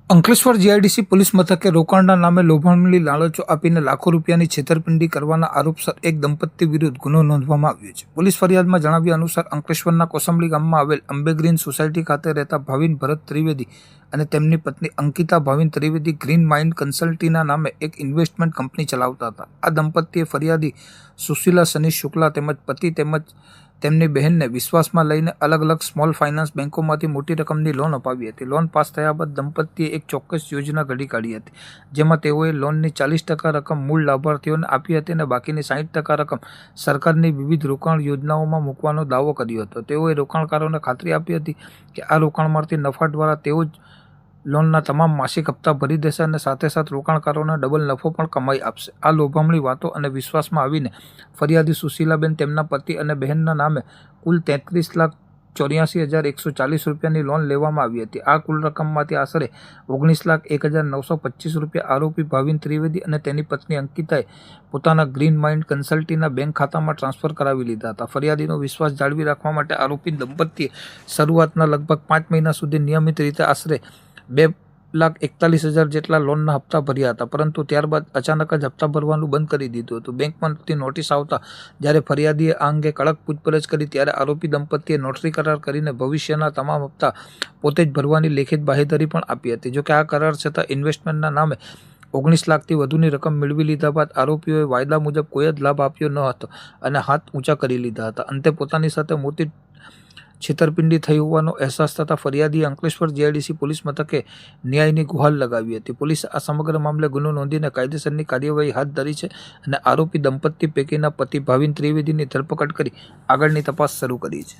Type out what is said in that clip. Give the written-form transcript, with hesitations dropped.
Ankleshwar GIDC police મથકે રોકાણના નામે લોભામણી લાલચો આપીને લાખો રૂપિયાની છેતરપિંડી કરવાના આરોપસર એક દંપતી વિરુદ્ધ ગુનો નોંધવામાં આવ્યો છે। પોલીસ ફરિયાદમાં જણાવ્યા અનુસાર અંકલેશ્વરના કોસંબલી ગામમાં આવેલ અંબે ગ્રીન સોસાયટી ખાતે રહેતા ભાવિન ભરત ત્રિવેદી અને તેમની પત્ની અંકિતા ભાવિન ત્રિવેદી ગ્રીન માઇન્ડ કન્સલ્ટીના નામે એક ઇન્વેસ્ટમેન્ટ કંપની ચલાવતા હતા। આ દંપતીએ ફરિયાદી સુશીલા સનીશ શુક્લા તેમજ પતિ તેમજ તેમની બહેનને વિશ્વાસમાં લઈને અલગ અલગ સ્મોલ ફાઇનાન્સ બેંકોમાંથી મોટી રકમની લોન અપાવી હતી। લોન પાસ થયા બાદ દંપતીએ એક ચોક્કસ યોજના ઘડી કાઢી હતી, જેમાં તેઓએ લોનની 40% રકમ મૂળ લાભાર્થીઓને આપી હતી અને બાકીની 60% રકમ સરકારની વિવિધ રોકાણ યોજનાઓમાં મૂકવાનો દાવો કર્યો હતો। તેઓએ રોકાણકારોને ખાતરી આપી હતી કે આ રોકાણમાંથી નફા દ્વારા તેઓ જ લોનના તમામ માસિક હપ્તા ભરી દેશે અને સાથે સાથે રોકાણકારોને ડબલ નફો પણ કમાઈ આપશે। આ લોભામણી વાતો અને વિશ્વાસમાં આવીને ફરિયાદી સુશીલાબેન તેમના પતિ અને બહેનના નામે કુલ 33,84,140 રૂપિયાની લોન લેવામાં આવી હતી। આ કુલ રકમમાંથી આશરે 19,01,925 રૂપિયા આરોપી ભાવિન ત્રિવેદી અને તેની પત્ની અંકિતાએ પોતાના ગ્રીન માઇન્ડ કન્સલ્ટીના બેંક ખાતામાં ટ્રાન્સફર કરાવી લીધા હતા। ફરિયાદીનો વિશ્વાસ જાળવી રાખવા માટે આરોપી દંપતીએ શરૂઆતના લગભગ 5 મહિના સુધી નિયમિત રીતે આશરે 2,41,000 જેટલા લોનના હપ્તા ભર્યા હતા, પરંતુ ત્યારબાદ અચાનક જ હપ્તા ભરવાનું બંધ કરી દીધું હતું। બેંકમાંથી નોટિસ આવતા જ્યારે ફરિયાદીએ આ અંગે કડક પૂછપરછ કરી ત્યારે આરોપી દંપતીએ નોટરી કરાર કરીને ભવિષ્યના તમામ હપ્તા પોતે જ ભરવાની લેખિત બાહેધરી પણ આપી હતી। જોકે આ કરાર છતાં ઇન્વેસ્ટમેન્ટના નામે 19 લાખથી વધુની રકમ મેળવી લીધા બાદ આરોપીઓએ વાયદા મુજબ કોઈ જ લાભ આપ્યો ન હતો અને હાથ ઊંચા કરી લીધા હતા। અંતે પોતાની સાથે મોટી છેતરપિંડી થઈ હોવાનો અહેસાસ થતાં ફરિયાદીએ અંકલેશ્વર જીઆઈડીસી પોલીસ મથકે ન્યાયની ગુહાર લગાવી હતી। પોલીસે આ સમગ્ર મામલે ગુનો નોંધીને કાયદેસરની કાર્યવાહી હાથ ધરી છે અને આરોપી દંપતી પૈકીના પતિ ભાવિન ત્રિવેદીની ધરપકડ કરી આગળની તપાસ શરૂ કરી છે।